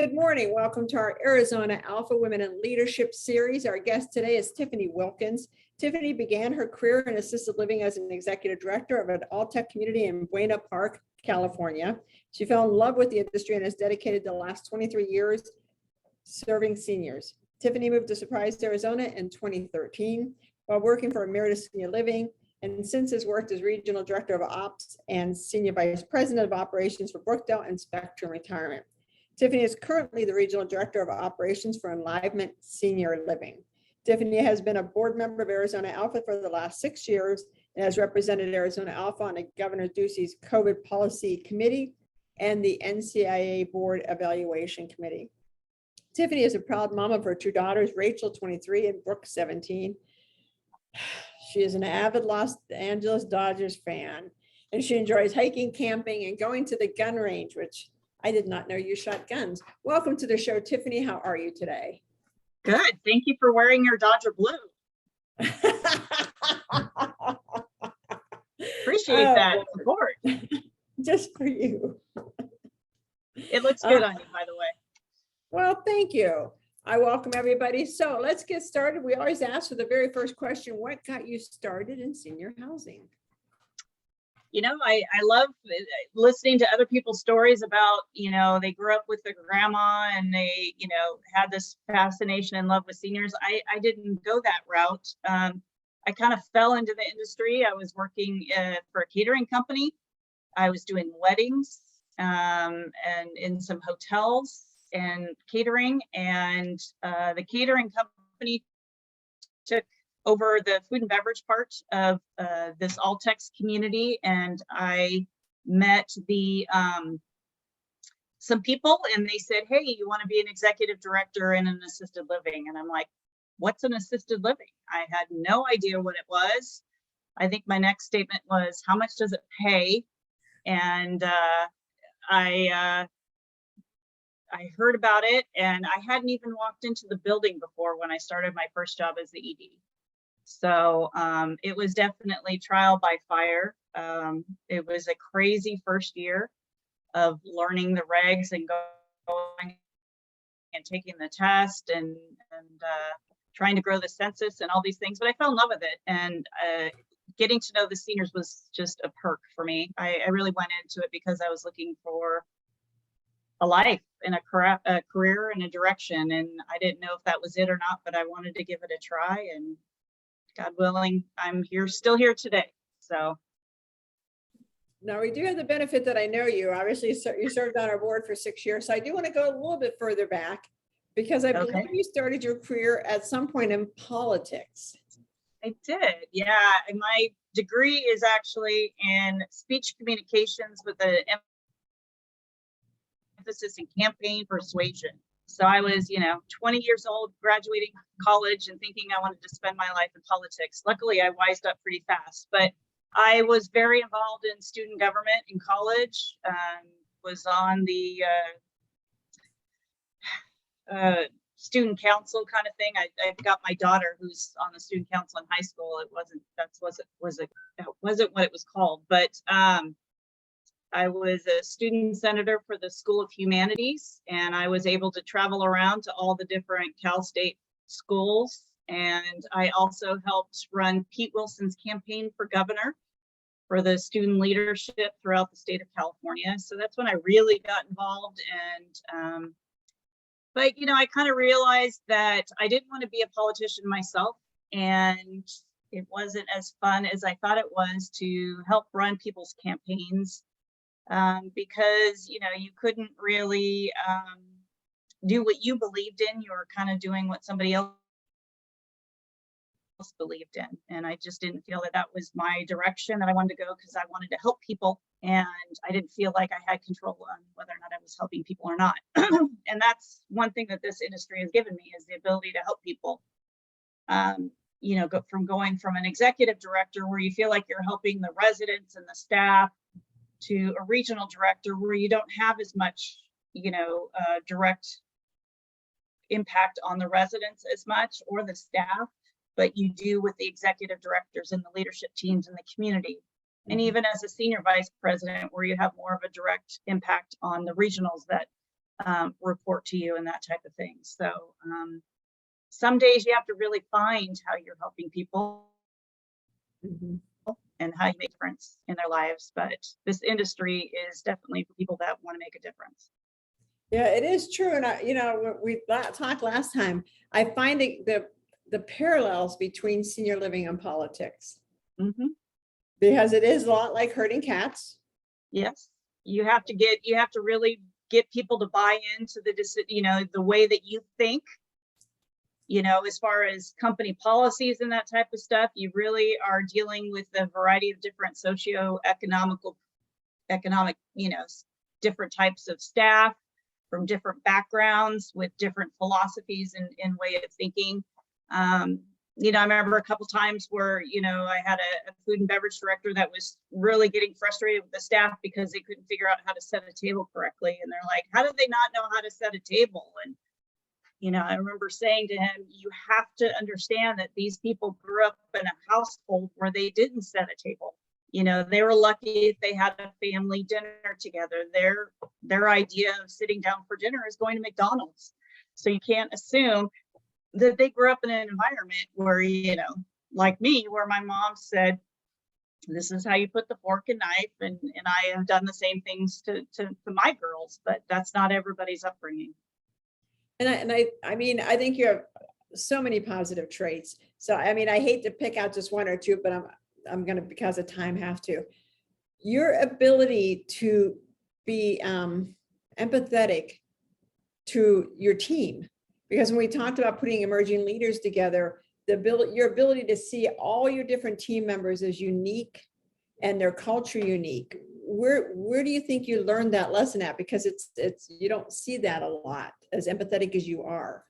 Good morning. Welcome to our Arizona Alpha Women in Leadership series. Our guest today is Tiffany Wilkins. Tiffany began her career in assisted living as an executive director of an all-tech community in Buena Park, California. She fell in love with the industry and has dedicated the last 23 years serving seniors. Tiffany moved to Surprise, Arizona in 2013 while working for Emeritus Senior Living, and since has worked as regional director of ops and senior vice president of operations for Brookdale and Spectrum Retirement. Tiffany is currently the regional director of operations for Enlivenment Senior Living. Tiffany has been a board member of Arizona Alpha for the last 6 years and has represented Arizona Alpha on Governor Ducey's COVID policy committee and the NCIA board evaluation committee. Tiffany is a proud mom of her two daughters, Rachel, 23, and Brooke, 17. She is an avid Los Angeles Dodgers fan, and she enjoys hiking, camping, and going to the gun range, which I did not know you shot guns. Welcome to the show, Tiffany. How are you today? Good. Thank you for wearing your Dodger blue. Appreciate that support. Just for you. It looks good on you, by the way. Well, thank you. I welcome everybody. So let's get started. We always ask for the very first question, what got you started in senior housing? You know, I love listening to other people's stories about, they grew up with their grandma and they, had this fascination and love with seniors. I didn't go that route. I kind of fell into the industry. I was working for a catering company. I was doing weddings and in some hotels and catering. And the catering company took over the food and beverage part of this all-tex community, and I met some people, and they said, "Hey, you want to be an executive director in an assisted living?" And I'm like, "What's an assisted living?" I had no idea what it was. I think my next statement was, "How much does it pay?" And I heard about it, and I hadn't even walked into the building before when I started my first job as the ED. So it was definitely trial by fire. It was a crazy first year of learning the regs and going and taking the test and trying to grow the census and all these things. But I fell in love with it, and getting to know the seniors was just a perk for me. I really went into it because I was looking for a life and a career and a direction, and I didn't know if that was it or not, but I wanted to give it a try, and God willing, I'm still here today. So now we do have the benefit that I know you. Obviously, you served on our board for 6 years. So I do want to go a little bit further back because I believe you started your career at some point in politics. I did. Yeah. And my degree is actually in speech communications with an emphasis in campaign persuasion. So I was, 20 years old, graduating college and thinking I wanted to spend my life in politics. Luckily, I wised up pretty fast, but I was very involved in student government in college, was on the student council kind of thing. I've got my daughter who's on the student council in high school. It wasn't what it was called, but I was a student senator for the School of Humanities, and I was able to travel around to all the different Cal State schools. And I also helped run Pete Wilson's campaign for governor for the student leadership throughout the state of California. So that's when I really got involved. And, but, I kind of realized that I didn't want to be a politician myself, and it wasn't as fun as I thought it was to help run people's campaigns. Because, you couldn't really do what you believed in. You were kind of doing what somebody else believed in. And I just didn't feel that was my direction that I wanted to go, because I wanted to help people. And I didn't feel like I had control on whether or not I was helping people or not. And that's one thing that this industry has given me, is the ability to help people. Going from an executive director where you feel like you're helping the residents and the staff, to a regional director where you don't have as much, direct impact on the residents as much or the staff, but you do with the executive directors and the leadership teams in the community. And even as a senior vice president, where you have more of a direct impact on the regionals that report to you and that type of thing. So some days you have to really find how you're helping people and how you make a difference in their lives. But this industry is definitely for people that want to make a difference. Yeah, it is true. And we talked last time, I find the parallels between senior living and politics. Because it is a lot like herding cats. Yes, you have to really get people to buy into the way that you think, as far as company policies and that type of stuff. You really are dealing with a variety of different economic, different types of staff from different backgrounds with different philosophies and way of thinking. I remember a couple times where, I had a food and beverage director that was really getting frustrated with the staff because they couldn't figure out how to set a table correctly. And they're like, how did they not know how to set a table? And, I remember saying to him, you have to understand that these people grew up in a household where they didn't set a table. They were lucky if they had a family dinner together. Their idea of sitting down for dinner is going to McDonald's. So you can't assume that they grew up in an environment where, like me, where my mom said, this is how you put the fork and knife. And I have done the same things to my girls, but that's not everybody's upbringing. And I think you have so many positive traits. So, I hate to pick out just one or two, but I'm going to, because of time, have to. Your ability to be empathetic to your team. Because when we talked about putting emerging leaders together, your ability to see all your different team members as unique and their culture unique. Where do you think you learned that lesson at? Because it's you don't see that a lot, as empathetic as you are,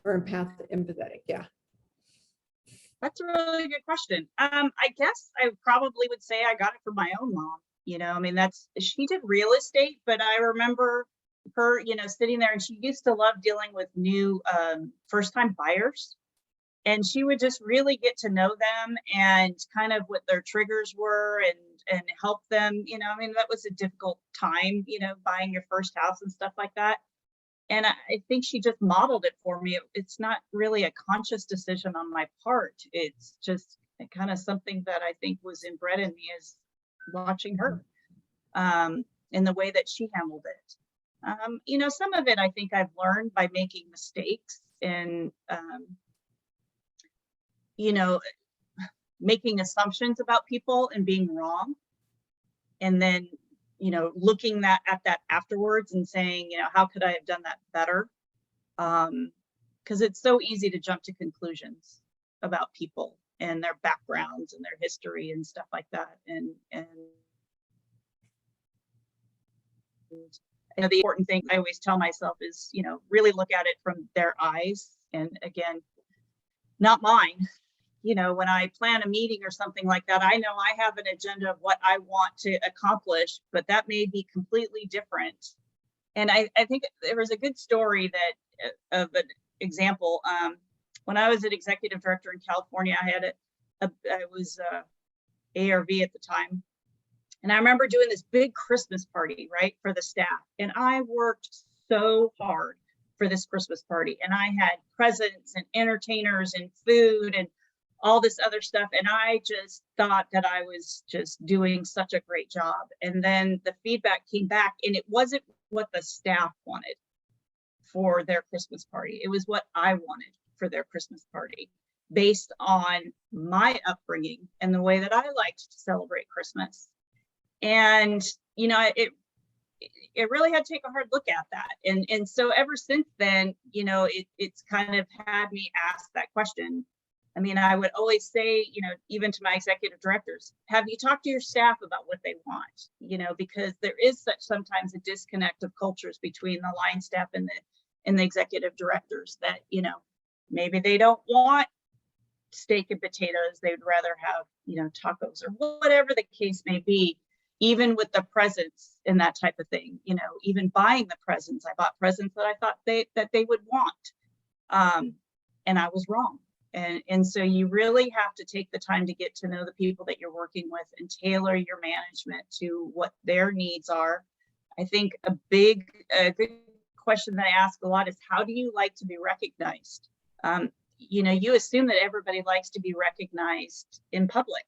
or empathetic. Yeah. That's a really good question. I guess I probably would say I got it from my own mom. She did real estate, but I remember her, sitting there, and she used to love dealing with new first-time buyers. And she would just really get to know them and kind of what their triggers were and help them, that was a difficult time, buying your first house and stuff like that. And I think she just modeled it for me. It's not really a conscious decision on my part. It's just kind of something that I think was inbred in me as watching her in the way that she handled it. Some of it I think I've learned by making mistakes and, making assumptions about people and being wrong. And then, looking at that afterwards and saying, how could I have done that better? Because it's so easy to jump to conclusions about people and their backgrounds and their history and stuff like that. And the important thing I always tell myself is, really look at it from their eyes. And again, not mine. When I plan a meeting or something like that, I know I have an agenda of what I want to accomplish, but that may be completely different. And I think there was a good story of an example. When I was an executive director in California, I was ARV at the time. And I remember doing this big Christmas party, right, for the staff. And I worked so hard for this Christmas party. And I had presents and entertainers and food and all this other stuff. And I just thought that I was just doing such a great job. And then the feedback came back, and it wasn't what the staff wanted for their Christmas party. It was what I wanted for their Christmas party, based on my upbringing and the way that I liked to celebrate Christmas. And, it really had to take a hard look at that. And so ever since then, it's kind of had me ask that question. I would always say, even to my executive directors, have you talked to your staff about what they want? Because there is sometimes a disconnect of cultures between the line staff and the executive directors that, maybe they don't want steak and potatoes. They'd rather have, tacos or whatever the case may be, even with the presents and that type of thing, even buying the presents. I bought presents that I thought that they would want. And I was wrong. And so you really have to take the time to get to know the people that you're working with and tailor your management to what their needs are. I think a good question that I ask a lot is, how do you like to be recognized? You know, you assume that everybody likes to be recognized in public,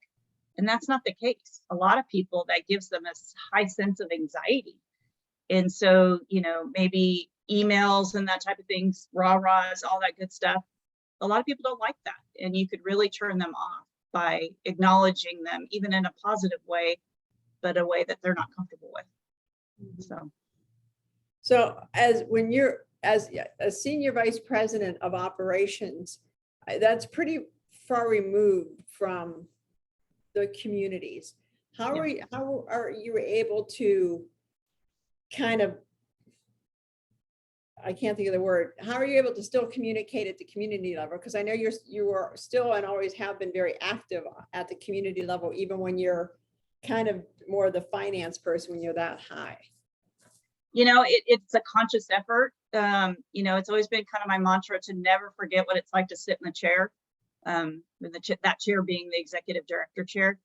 and that's not the case. A lot of people, that gives them a high sense of anxiety. And so, you know, maybe emails and that type of things, rah-rahs, all that good stuff. A lot of people don't like that. And you could really turn them off by acknowledging them, even in a positive way, but a way that they're not comfortable with. So when you're as a senior vice president of operations, that's pretty far removed from the communities. How are you able to kind of, I can't think of the word, how are you able to still communicate at the community level? Because I know you are still and always have been very active at the community level, even when you're kind of more the finance person, when you're that high. You know, it's a conscious effort. You know, it's always been kind of my mantra to never forget what it's like to sit in the chair, that chair being the executive director chair.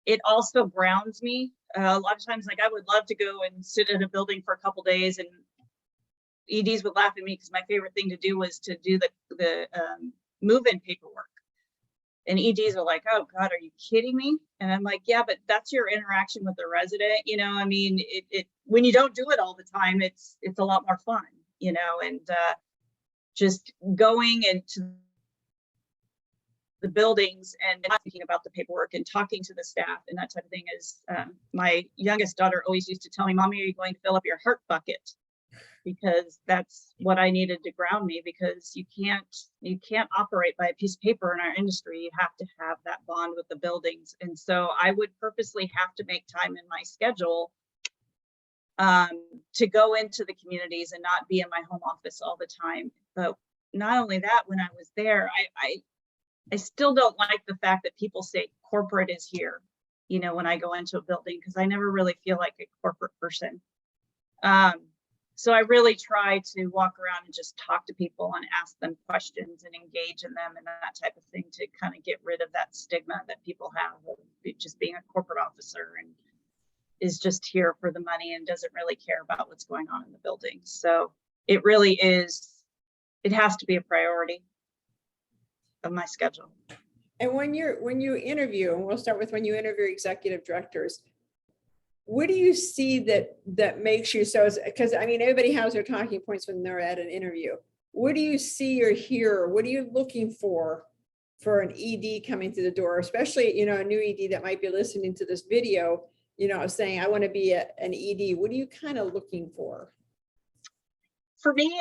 It also grounds me. A lot of times, like, I would love to go and sit in a building for a couple days, and EDs would laugh at me because my favorite thing to do was to do the move-in paperwork. And EDs are like, oh God, are you kidding me? And I'm like, yeah, but that's your interaction with the resident. You know, I mean, when you don't do it all the time, it's a lot more fun, you know, and just going into the buildings and not thinking about the paperwork and talking to the staff and that type of thing is, my youngest daughter always used to tell me, Mommy, are you going to fill up your heart bucket? Because that's what I needed to ground me, because you can't operate by a piece of paper in our industry. You have to have that bond with the buildings. And so I would purposely have to make time in my schedule to go into the communities and not be in my home office all the time. But not only that, when I was there, I still don't like the fact that people say corporate is here, you know, when I go into a building, because I never really feel like a corporate person. So I really try to walk around and just talk to people and ask them questions and engage in them and that type of thing, to kind of get rid of that stigma that people have of just being a corporate officer and is just here for the money and doesn't really care about what's going on in the building. So it really is, it has to be a priority of my schedule. And when you interview, and we'll start with when you interview executive directors, what do you see that makes you so, because I mean, everybody has their talking points when they're at an interview. What do you see or hear? What are you looking for an ED coming through the door, especially, you know, a new ED that might be listening to this video, you know, saying, I want to be an ED. What are you kind of looking for? For me,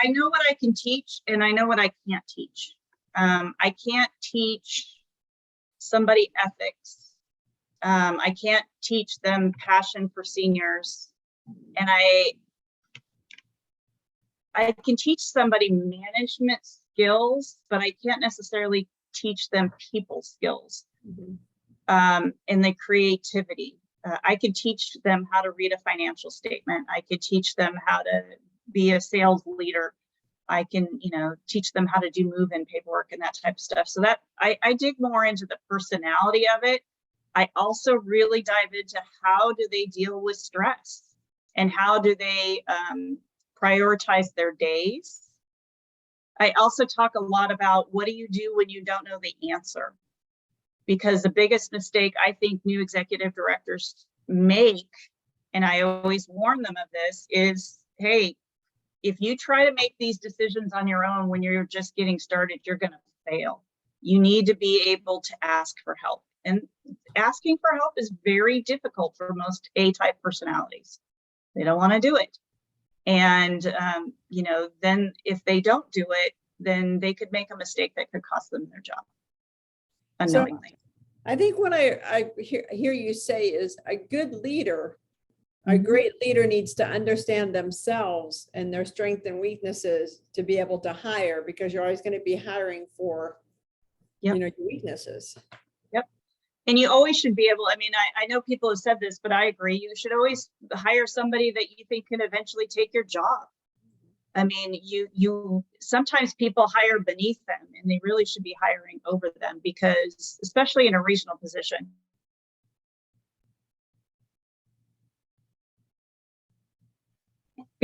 I know what I can teach and I know what I can't teach. I can't teach somebody ethics. I can't teach them passion for seniors, and I can teach somebody management skills, but I can't necessarily teach them people skills. And the creativity. I could teach them how to read a financial statement. I could teach them how to be a sales leader. I can, you know, teach them how to do move-in paperwork and that type of stuff. So that I dig more into the personality of it. I also really dive into how do they deal with stress and how do they prioritize their days. I also talk a lot about what do you do when you don't know the answer, because the biggest mistake I think new executive directors make, and I always warn them of this, is, hey, if you try to make these decisions on your own when you're just getting started, you're going to fail. You need to be able to ask for help. And asking for help is very difficult for most A-type personalities. They don't want to do it. And, you know, then if they don't do it, then they could make a mistake that could cost them their job unknowingly. So I think what I hear you say is a good leader, a great leader needs to understand themselves and their strengths and weaknesses to be able to hire, because you're always going to be hiring for, you know, your weaknesses. And you always should be able, I mean, I know people have said this, but I agree. You should always hire somebody that you think can eventually take your job. I mean, you sometimes people hire beneath them, and they really should be hiring over them, because especially in a regional position.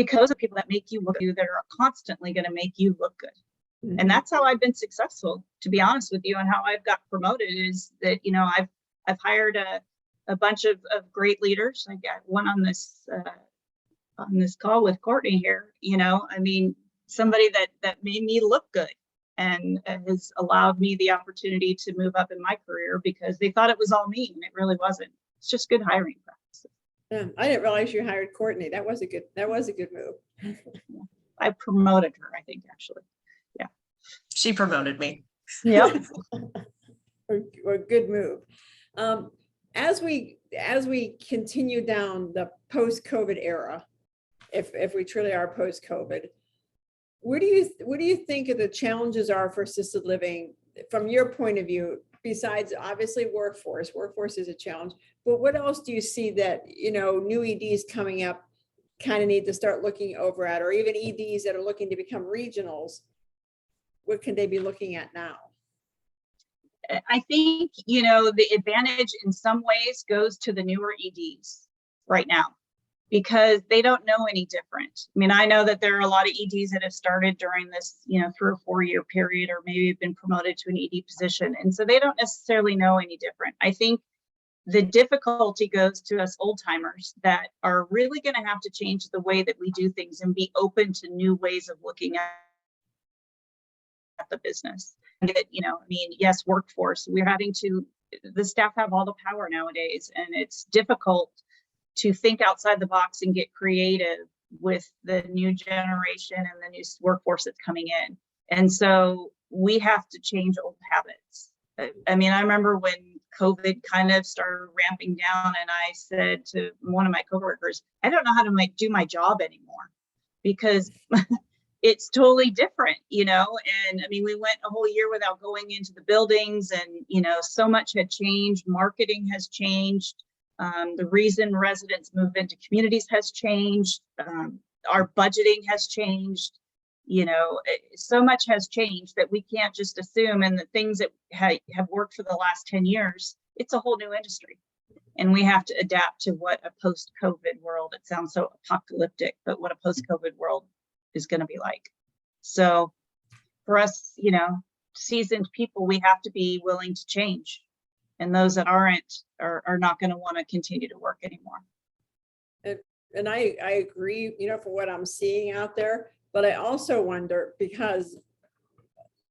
because of people that make you look good, that are constantly going to make you look good. And that's how I've been successful, to be honest with you, and how I've got promoted is that, you know, I've hired a bunch of great leaders. I got one on this call with Courtney here, you know, I mean, somebody that made me look good and has allowed me the opportunity to move up in my career because they thought it was all me and it really wasn't. It's just good hiring practices. I didn't realize you hired Courtney. That was a good move. I promoted her, I think, actually. Yeah. She promoted me. Yep. or good move. As we continue down the post-COVID era, if we truly are post-COVID, what do you think of the challenges are for assisted living from your point of view? Besides obviously workforce is a challenge, but what else do you see that, you know, new EDs coming up kind of need to start looking over at, or even EDs that are looking to become regionals? What can they be looking at now? I think, you know, the advantage in some ways goes to the newer EDs right now because they don't know any different. I mean, I know that there are a lot of EDs that have started during this, you know, 3 or 4 year period, or maybe have been promoted to an ED position. And so they don't necessarily know any different. I think the difficulty goes to us old timers that are really going to have to change the way that we do things and be open to new ways of looking at the business. And that, you know, I mean, yes, workforce, the staff have all the power nowadays, and it's difficult to think outside the box and get creative with the new generation and the new workforce that's coming in. And so we have to change old habits. I mean, I remember when COVID kind of started ramping down, and I said to one of my coworkers, I don't know how to do my job anymore because it's totally different, you know? And I mean, we went a whole year without going into the buildings, and, you know, so much had changed. Marketing has changed. The reason residents move into communities has changed. Our budgeting has changed. You know, so much has changed that we can't just assume, and the things that have worked for the last 10 years, it's a whole new industry. And we have to adapt to what a post-COVID world, it sounds so apocalyptic, but what a post-COVID world is going to be like. So for us, you know, seasoned people, we have to be willing to change. And those that aren't are not going to want to continue to work anymore. And I agree, you know, for what I'm seeing out there, but I also wonder because,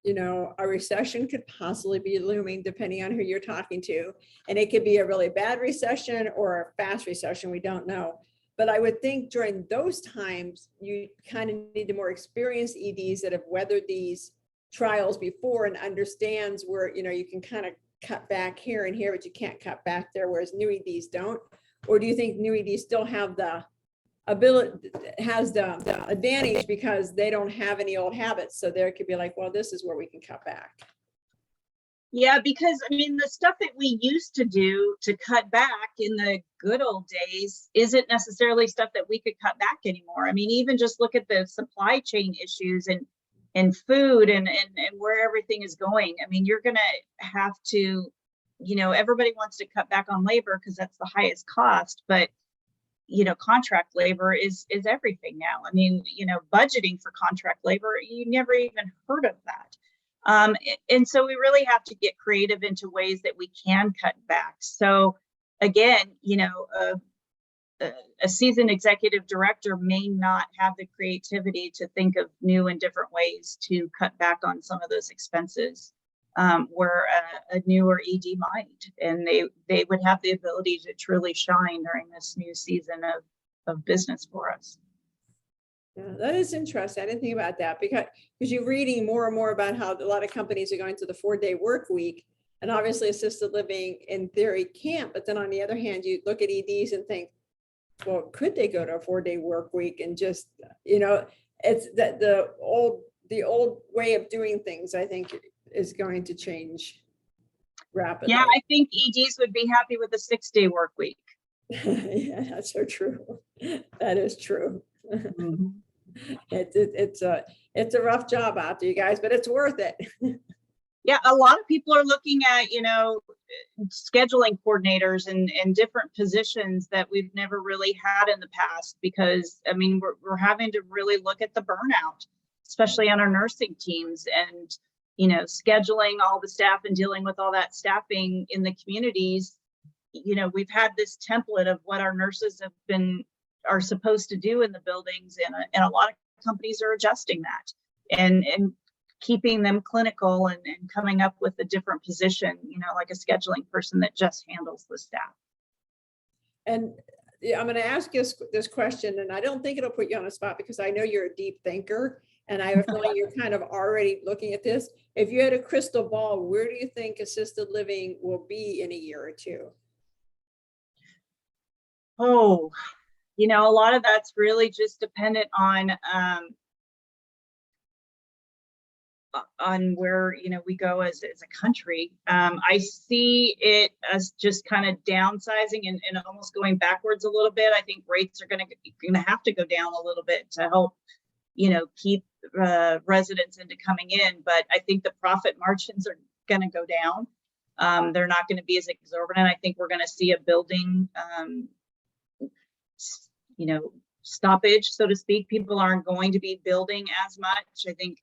you know, a recession could possibly be looming depending on who you're talking to. And it could be a really bad recession or a fast recession, we don't know. But I would think during those times, you kind of need the more experienced EDs that have weathered these trials before and understands where, you know, you can kind of cut back here and here, but you can't cut back there, whereas new EDs don't? Or do you think new EDs still have the ability, has the advantage because they don't have any old habits? So there could be like, well, this is where we can cut back. Yeah, because I mean, the stuff that we used to do to cut back in the good old days isn't necessarily stuff that we could cut back anymore. I mean, even just look at the supply chain issues and food and where everything is going. I mean, you're going to have to, you know, everybody wants to cut back on labor because that's the highest cost, but you know, contract labor is everything now. I mean, you know, budgeting for contract labor, you never even heard of that. And so we really have to get creative into ways that we can cut back. So again, you know, a seasoned executive director may not have the creativity to think of new and different ways to cut back on some of those expenses, where a newer ED might, and they would have the ability to truly shine during this new season of business for us. Yeah, that is interesting. I didn't think about that because you're reading more and more about how a lot of companies are going to the 4-day work week, and obviously assisted living in theory can't. But then on the other hand, you look at EDs and think, well, could they go to a 4-day work week? And just, you know, it's that the old way of doing things, I think, is going to change rapidly. Yeah, I think EDs would be happy with a 6-day work week. Yeah, that's so true. That is true. It's a rough job out there, you guys, but it's worth it. Yeah, a lot of people are looking at, you know, scheduling coordinators and different positions that we've never really had in the past, because I mean, we're having to really look at the burnout, especially on our nursing teams, and, you know, scheduling all the staff and dealing with all that staffing in the communities. You know, we've had this template of what our nurses are supposed to do in the buildings, and a lot of companies are adjusting that and keeping them clinical and coming up with a different position, you know, like a scheduling person that just handles the staff. And yeah, I'm going to ask you this question, and I don't think it'll put you on the spot because I know you're a deep thinker, and I have a feeling you're kind of already looking at this. If you had a crystal ball, where do you think assisted living will be in a year or two? Oh, you know, a lot of that's really just dependent on where, you know, we go as a country. I see it as just kind of downsizing and almost going backwards a little bit. I think rates are going to have to go down a little bit to help, you know, keep residents into coming in. But I think the profit margins are going to go down. They're not going to be as exorbitant. I think we're going to see a building, you know, stoppage, so to speak. People aren't going to be building as much. I think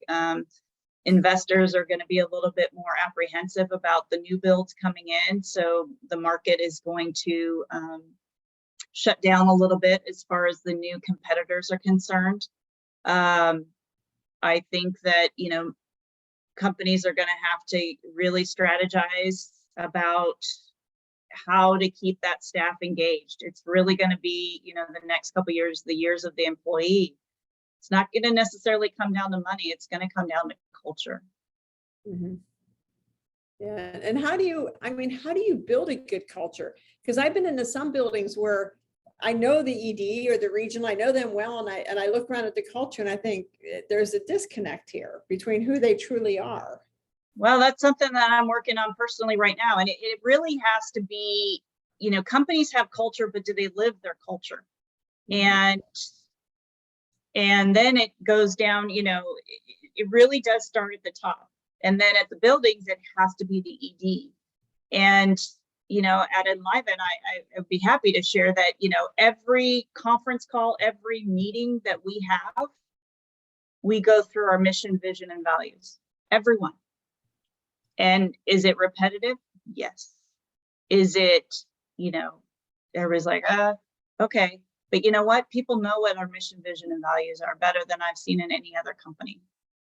investors are going to be a little bit more apprehensive about the new builds coming in. So the market is going to shut down a little bit as far as the new competitors are concerned. I think that, you know, companies are going to have to really strategize about how to keep that staff engaged. It's really going to be, you know, the next couple of years, the years of the employee. It's not going to necessarily come down to money. It's going to come down to culture. Mm-hmm. Yeah. And how do you build a good culture? Because I've been into some buildings where I know the ED or the regional, I know them well. And I look around at the culture and I think there's a disconnect here between who they truly are. Well, that's something that I'm working on personally right now. And it really has to be, you know, companies have culture, but do they live their culture? And then it goes down, you know, it really does start at the top. And then at the buildings, it has to be the ED. And, you know, at Enliven, I would be happy to share that, you know, every conference call, every meeting that we have, we go through our mission, vision, and values. Everyone. And is it repetitive? Yes. Is it, you know, everybody's like, okay. But you know what? People know what our mission, vision, and values are better than I've seen in any other company.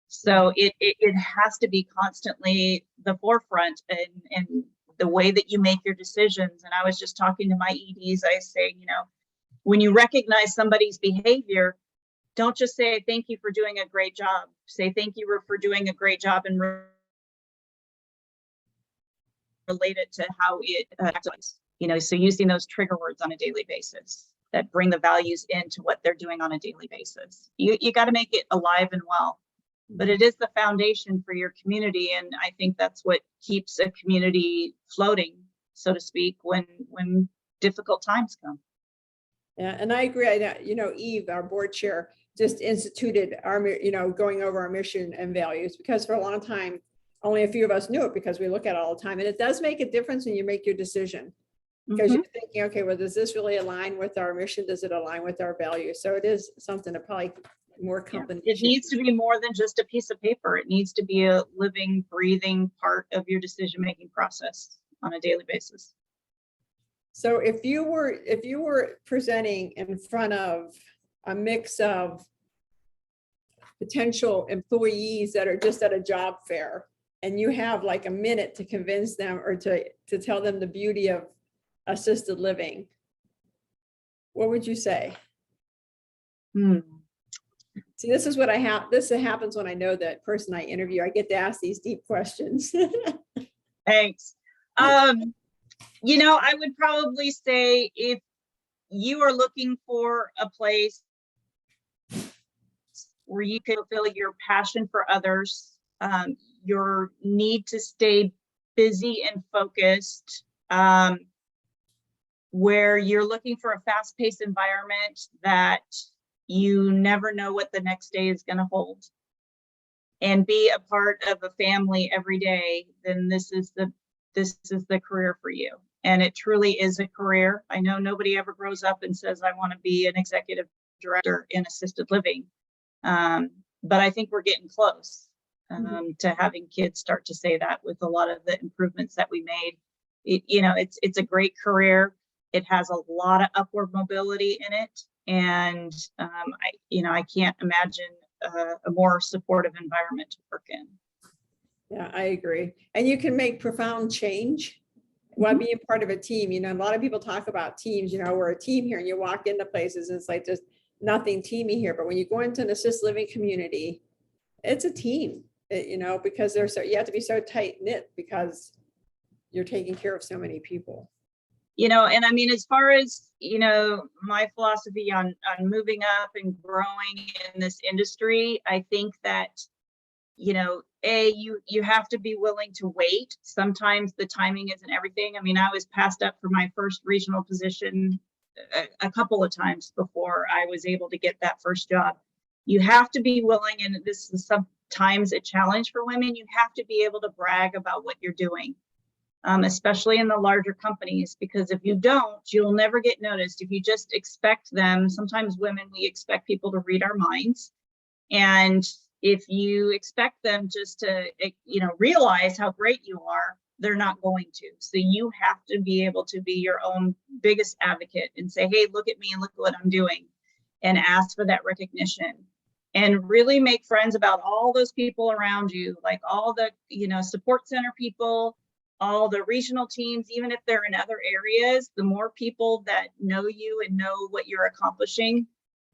So it has to be constantly the forefront and the way that you make your decisions. And I was just talking to my EDs. I say, you know, when you recognize somebody's behavior, don't just say, thank you for doing a great job. Say, thank you for doing a great job and relate it to how it acts. You know, so using those trigger words on a daily basis that bring the values into what they're doing on a daily basis. You got to make it alive and well, but it is the foundation for your community. And I think that's what keeps a community floating, so to speak, when difficult times come. Yeah, and I agree. You know, Eve, our board chair, just instituted our, you know, going over our mission and values, because for a long time, only a few of us knew it because we look at it all the time. And it does make a difference when you make your decision. Because you're thinking, okay, well, does this really align with our mission? Does it align with our values? So it is something that probably more companies. It needs to be more than just a piece of paper. It needs to be a living, breathing part of your decision-making process on a daily basis. So if you were presenting in front of a mix of potential employees that are just at a job fair, and you have like a minute to convince them or to tell them the beauty of assisted living, what would you say? See, this is what I have. This happens when I know that person I interview. I get to ask these deep questions. Thanks. You know, I would probably say if you are looking for a place where you can fulfill your passion for others, your need to stay busy and focused, where you're looking for a fast-paced environment that you never know what the next day is going to hold. and be a part of a family every day, then this is the career for you. And it truly is a career. I know nobody ever grows up and says, I want to be an executive director in assisted living. But I think we're getting close to having kids start to say that with a lot of the improvements that we made. It's a great career. It has a lot of upward mobility in it. And I can't imagine a more supportive environment to work in. Yeah, I agree. And you can make profound change while being part of a team. A lot of people talk about teams, we're a team here, and you walk into places and it's like just nothing teamy here. But when you go into an assisted living community, it's a team, because you have to be so tight knit because you're taking care of so many people. And I mean, as far as, my philosophy on moving up and growing in this industry, I think that, you have to be willing to wait. Sometimes the timing isn't everything. I mean, I was passed up for my first regional position a couple of times before I was able to get that first job. You have to be willing, and this is sometimes a challenge for women, you have to be able to brag about what you're doing. Especially in the larger companies, because if you don't, you'll never get noticed. If you just expect them, sometimes women, we expect people to read our minds. And if you expect them just to, realize how great you are, they're not going to. So you have to be able to be your own biggest advocate and say, hey, look at me and look at what I'm doing, and ask for that recognition. And really make friends about all those people around you, like all the, support center people, all the regional teams, even if they're in other areas. The more people that know you and know what you're accomplishing,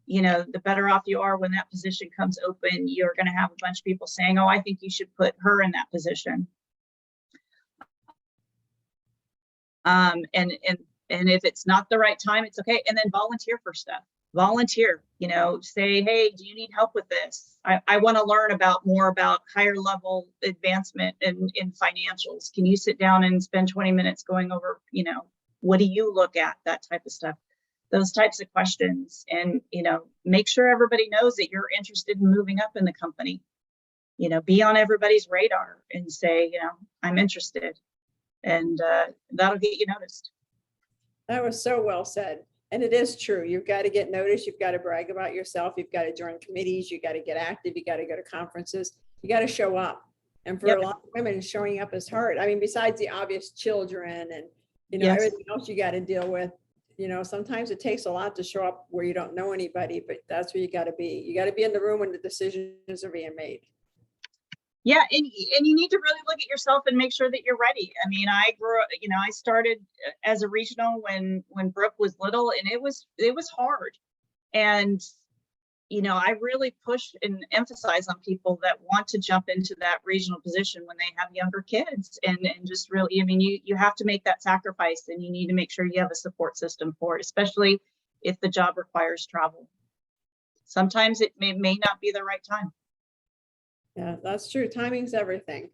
the better off you are when that position comes open. You're going to have a bunch of people saying, oh, I think you should put her in that position. And if it's not the right time, it's okay. And then volunteer for stuff. Volunteer, say, hey, do you need help with this? I want to learn more about higher level advancement in financials. Can you sit down and spend 20 minutes going over, what do you look at? That type of stuff, those types of questions. And, make sure everybody knows that you're interested in moving up in the company. Be on everybody's radar and say, I'm interested. And that'll get you noticed. That was so well said. And it is true. You've got to get noticed. You've got to brag about yourself. You've got to join committees. You got to get active. You got to go to conferences. You got to show up. And for a lot of women, showing up is hard. I mean, besides the obvious children and, everything else you got to deal with, sometimes it takes a lot to show up where you don't know anybody, but that's where you got to be. You got to be in the room when the decisions are being made. Yeah, and you need to really look at yourself and make sure that you're ready. I mean, I grew up, I started as a regional when Brooke was little, and it was hard. And, I really push and emphasize on people that want to jump into that regional position when they have younger kids, and just really, I mean, you have to make that sacrifice, and you need to make sure you have a support system for it, especially if the job requires travel. Sometimes it may not be the right time. Yeah, that's true. Timing's everything.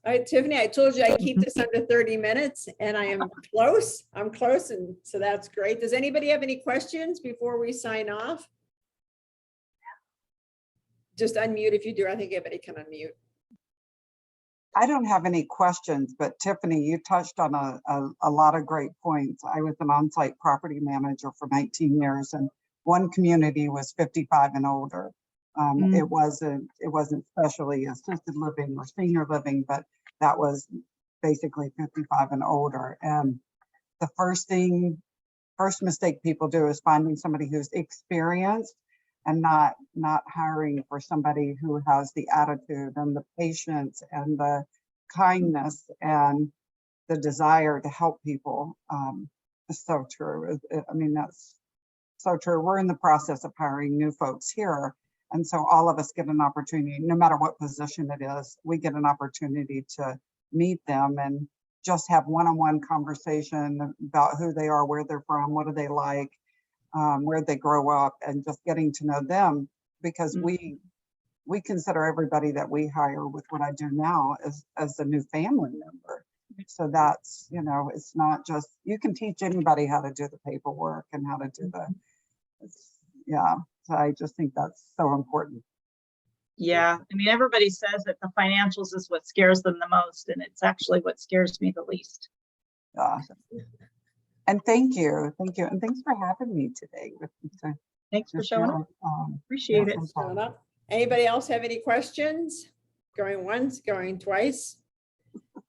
All right, Tiffany, I told you I keep this under 30 minutes, and I am close. I'm close, and so that's great. Does anybody have any questions before we sign off? Just unmute if you do. I think everybody can unmute. I don't have any questions, but Tiffany, you touched on a lot of great points. I was an on-site property manager for 19 years, and one community was 55 and older. It wasn't especially assisted living or senior living, but that was basically 55 and older. And the first mistake people do is finding somebody who's experienced and not hiring for somebody who has the attitude and the patience and the kindness and the desire to help people. It's so true. I mean, that's so true. We're in the process of hiring new folks here. And so all of us get an opportunity, no matter what position it is, we get an opportunity to meet them and just have one-on-one conversation about who they are, where they're from, what do they like, where they grow up, and just getting to know them, because we consider everybody that we hire with what I do now as a new family member. So that's, it's not just, you can teach anybody how to do the paperwork and how to do so I just think that's so important. Yeah, I mean, everybody says that the financials is what scares them the most, and it's actually what scares me the least. And thank you, and thanks for having me today. Thanks for showing up. Appreciate it. Showing up. Anybody else have any questions? Going once, going twice?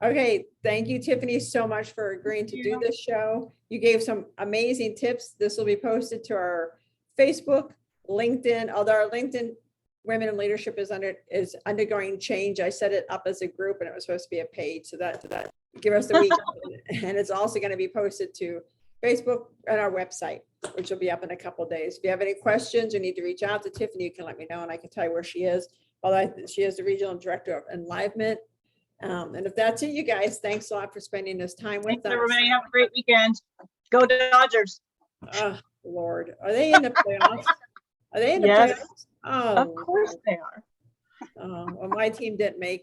Okay, thank you, Tiffany, so much for agreeing to do this show. You gave some amazing tips. This will be posted to our Facebook, LinkedIn, although our LinkedIn Women in Leadership is undergoing change. I set it up as a group and it was supposed to be a page, so that give us the week. And it's also going to be posted to Facebook and our website, which will be up in a couple of days. If you have any questions or need to reach out to Tiffany, you can let me know and I can tell you where she is. Although she is the Regional Director of Enlivenment. And if that's it, you guys, thanks a lot for spending this time with Thanks, us. everybody. Have a great weekend. Go Dodgers. Oh, Lord, are they in the playoffs? Are they in the Yes. playoffs? Oh, Of course they are. well, my team didn't make it.